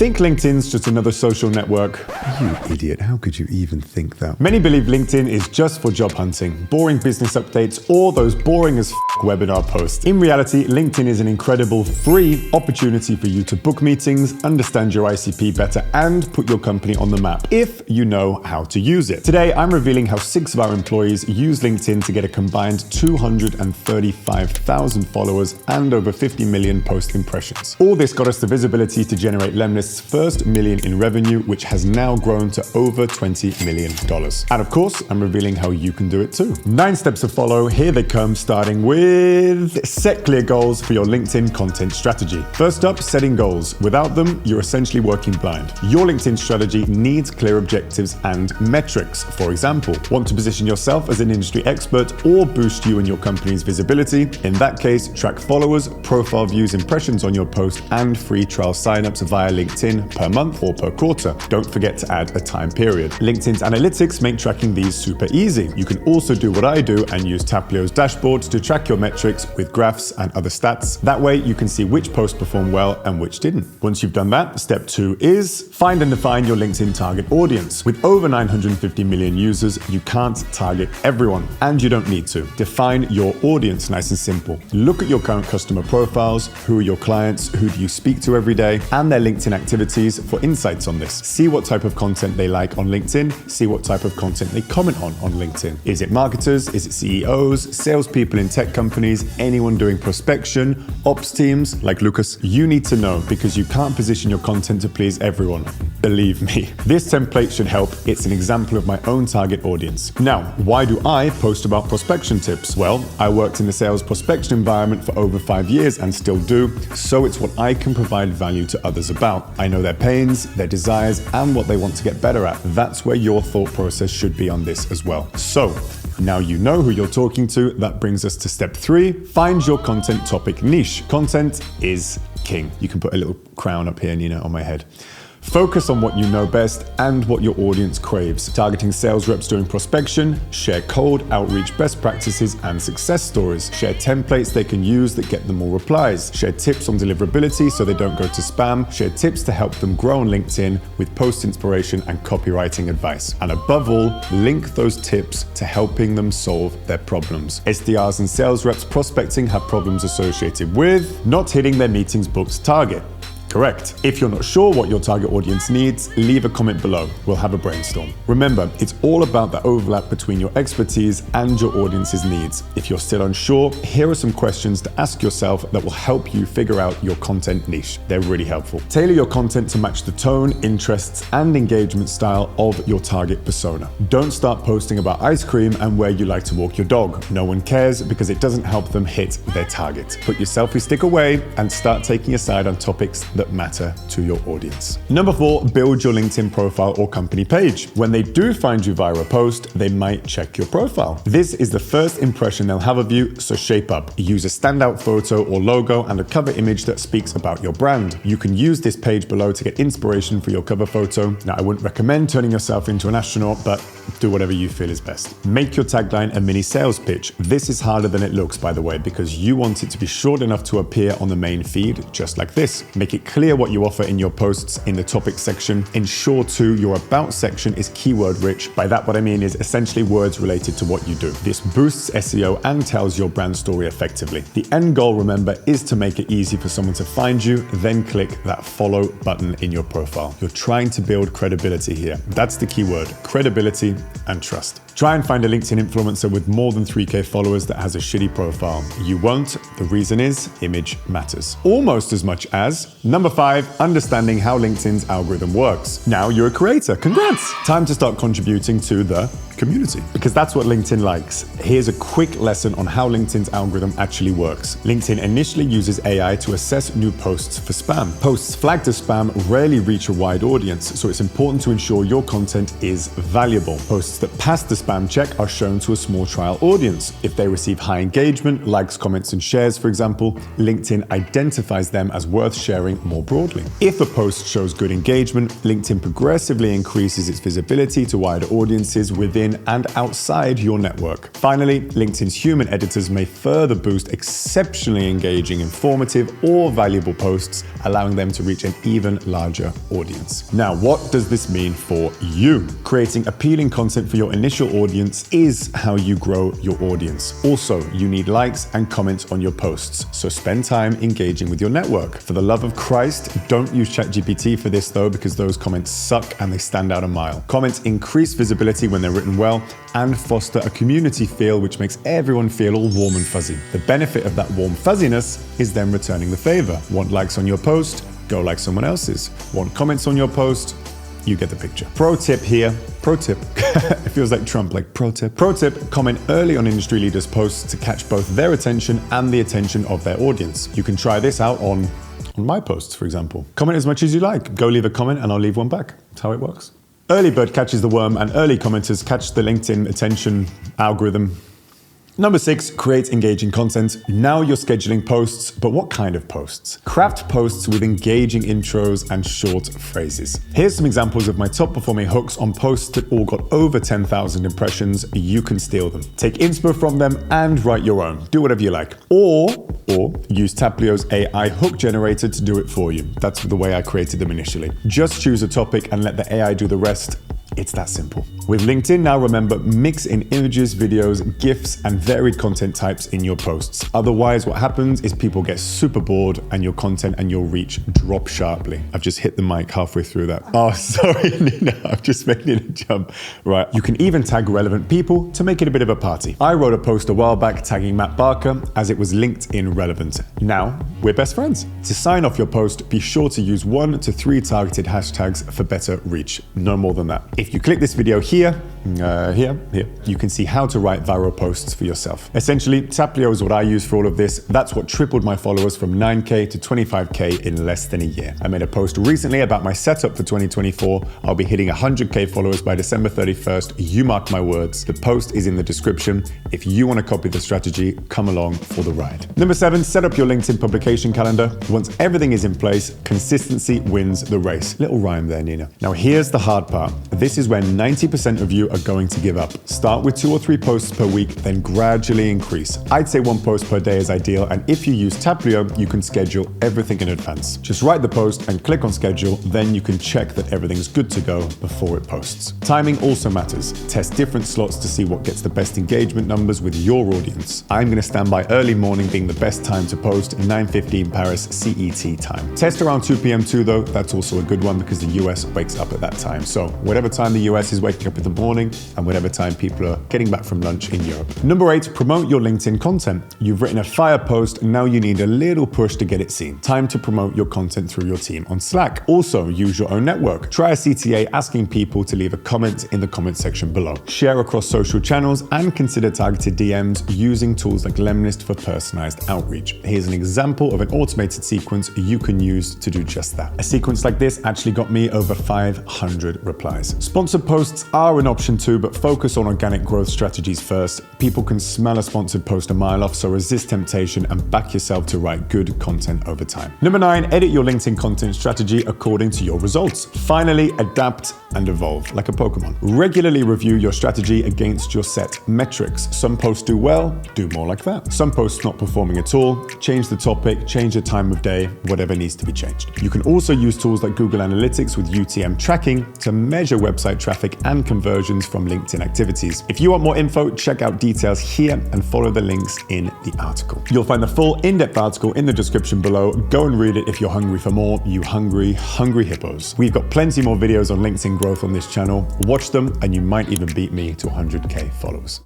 think LinkedIn's just another social network? You idiot, how could you even think that? Many believe LinkedIn is just for job hunting, boring business updates, or those boring as webinar posts. In reality, LinkedIn is an incredible free opportunity for you to book meetings, understand your ICP better, and put your company on the map if you know how to use it. Today, I'm revealing how 6 of our employees use LinkedIn to get a combined 235,000 followers and over 50 million post impressions. All this got us the visibility to generate Lemlist's first million in revenue, which has now grown to over $20 million. And of course, I'm revealing how you can do it too. 9 steps to follow, here they come, starting with set clear goals for your LinkedIn content strategy. First up, setting goals. Without them, you're essentially working blind. Your LinkedIn strategy needs clear objectives and metrics. For example, want to position yourself as an industry expert or boost you and your company's visibility? In that case, track followers, profile views, impressions on your post, and free trial signups via LinkedIn per month or per quarter. Don't forget to add a time period. LinkedIn's analytics make tracking these super easy. You can also do what I do and use Taplio's dashboard to track your metrics with graphs and other stats. That way you can see which posts perform well and which didn't. Once you've done that, step 2 is find and define your LinkedIn target audience. With over 950 million users, you can't target everyone, and you don't need to. Define your audience, nice and simple. Look at your current customer profiles, who are your clients, who do you speak to every day, and their LinkedIn activities for insights on this. See what type of content they like on LinkedIn, see what type of content they comment on LinkedIn. Is it marketers? Is it CEOs, salespeople in tech companies, anyone doing prospection, ops teams like Lucas? You need to know because you can't position your content to please everyone. Believe me. This template should help. It's an example of my own target audience. Now, why do I post about prospection tips? Well, I worked in the sales prospection environment for over 5 years and still do, so it's what I can provide value to others about. I know their pains, their desires, and what they want to get better at. That's where your thought process should be on this as well. So, now you know who you're talking to. That brings us to step 3, find your content topic niche. Content is king. You can put a little crown up here, Nina, on my head. Focus on what you know best and what your audience craves. Targeting sales reps doing prospection, share cold outreach best practices and success stories. Share templates they can use that get them more replies. Share tips on deliverability so they don't go to spam. Share tips to help them grow on LinkedIn with post inspiration and copywriting advice. And above all, link those tips to helping them solve their problems. SDRs and sales reps prospecting have problems associated with not hitting their meetings booked target. Correct. If you're not sure what your target audience needs, leave a comment below. We'll have a brainstorm. Remember, it's all about the overlap between your expertise and your audience's needs. If you're still unsure, here are some questions to ask yourself that will help you figure out your content niche. They're really helpful. Tailor your content to match the tone, interests, and engagement style of your target persona. Don't start posting about ice cream and where you like to walk your dog. No one cares because it doesn't help them hit their target. Put your selfie stick away and start taking a side on topics that matter to your audience. Number 4, build your LinkedIn profile or company page. When they do find you via a post, they might check your profile. This is the first impression they'll have of you, so shape up. Use a standout photo or logo and a cover image that speaks about your brand. You can use this page below to get inspiration for your cover photo. Now, I wouldn't recommend turning yourself into an astronaut, but do whatever you feel is best. Make your tagline a mini sales pitch. This is harder than it looks, by the way, because you want it to be short enough to appear on the main feed, just like this. Make it clear what you offer in your posts in the topic section. Ensure too your about section is keyword rich. By that, what I mean is essentially words related to what you do. This boosts SEO and tells your brand story effectively. The end goal, remember, is to make it easy for someone to find you, then click that follow button in your profile. You're trying to build credibility here. That's the key word, credibility and trust. Try and find a LinkedIn influencer with more than 3K followers that has a shitty profile. You won't. The reason is image matters. Almost as much as number 5, understanding how LinkedIn's algorithm works. Now you're a creator. Congrats! Time to start contributing to the community, because that's what LinkedIn likes. Here's a quick lesson on how LinkedIn's algorithm actually works. LinkedIn initially uses AI to assess new posts for spam. Posts flagged as spam rarely reach a wide audience, so it's important to ensure your content is valuable. Posts that pass the spam check are shown to a small trial audience. If they receive high engagement, likes, comments, and shares, for example, LinkedIn identifies them as worth sharing more broadly. If a post shows good engagement, LinkedIn progressively increases its visibility to wider audiences within within and outside your network. Finally, LinkedIn's human editors may further boost exceptionally engaging, informative, or valuable posts, allowing them to reach an even larger audience. Now, what does this mean for you? Creating appealing content for your initial audience is how you grow your audience. Also, you need likes and comments on your posts, so spend time engaging with your network. For the love of Christ, don't use ChatGPT for this though, because those comments suck and they stand out a mile. Comments increase visibility when they're written well and foster a community feel which makes everyone feel all warm and fuzzy. The benefit of that warm fuzziness is them returning the favor. Want likes on your post? Go like someone else's. Want comments on your post? You get the picture. Pro tip here. Pro tip. It feels like Trump, like pro tip. Pro tip, comment early on industry leaders' posts to catch both their attention and the attention of their audience. You can try this out on my posts, for example. Comment as much as you like. Go leave a comment and I'll leave one back. That's how it works. Early bird catches the worm and early commenters catch the LinkedIn attention algorithm. Number 6, create engaging content. Now you're scheduling posts, but what kind of posts? Craft posts with engaging intros and short phrases. Here's some examples of my top performing hooks on posts that all got over 10,000 impressions. You can steal them. Take inspo from them and write your own. Do whatever you like. Or use Taplio's AI hook generator to do it for you. That's the way I created them initially. Just choose a topic and let the AI do the rest. It's that simple. With LinkedIn now, remember, mix in images, videos, GIFs, and varied content types in your posts. Otherwise, what happens is people get super bored and your content and your reach drop sharply. I've just hit the mic halfway through that. Oh, sorry, Nina, I've just made it a jump. Right, you can even tag relevant people to make it a bit of a party. I wrote a post a while back tagging Matt Barker as it was LinkedIn relevant. Now, we're best friends. To sign off your post, be sure to use 1 to 3 targeted hashtags for better reach. No more than that. If you click this video here, you can see how to write viral posts for yourself. Essentially, Taplio is what I use for all of this. That's what tripled my followers from 9K to 25K in less than a year. I made a post recently about my setup for 2024. I'll be hitting 100K followers by December 31st. You mark my words. The post is in the description. If you want to copy the strategy, come along for the ride. Number 7, set up your LinkedIn publication calendar. Once everything is in place, consistency wins the race. Little rhyme there, Nina. Now here's the hard part. This is when 90% of you are going to give up. Start with 2 or 3 posts per week, then gradually increase. I'd say 1 post per day is ideal, and if you use Taplio, you can schedule everything in advance. Just write the post and click on schedule, then you can check that everything's good to go before it posts. Timing also matters. Test different slots to see what gets the best engagement numbers with your audience. I'm going to stand by early morning being the best time to post, 9:15 Paris CET time. Test around 2 p.m. too though, that's also a good one because the US wakes up at that time. So whatever time the US is waking up in the morning and whatever time people are getting back from lunch in Europe. Number 8, promote your LinkedIn content. You've written a fire post, now you need a little push to get it seen. Time to promote your content through your team on Slack. Also, use your own network. Try a CTA asking people to leave a comment in the comment section below. Share across social channels and consider targeted DMs using tools like lemlist for personalized outreach. Here's an example of an automated sequence you can use to do just that. A sequence like this actually got me over 500 replies. Sponsored posts are an option too, but focus on organic growth strategies first. People can smell a sponsored post a mile off, so resist temptation and back yourself to write good content over time. Number 9, edit your LinkedIn content strategy according to your results. Finally, adapt and evolve like a Pokemon. Regularly review your strategy against your set metrics. Some posts do well, do more like that. Some posts not performing at all, change the topic, change the time of day, whatever needs to be changed. You can also use tools like Google Analytics with UTM tracking to measure website traffic and conversions from LinkedIn activities. If you want more info, check out details here and follow the links in the article. You'll find the full in-depth article in the description below. Go and read it if you're hungry for more, you hungry hippos. We've got plenty more videos on LinkedIn growth on this channel. Watch them and you might even beat me to 100K followers.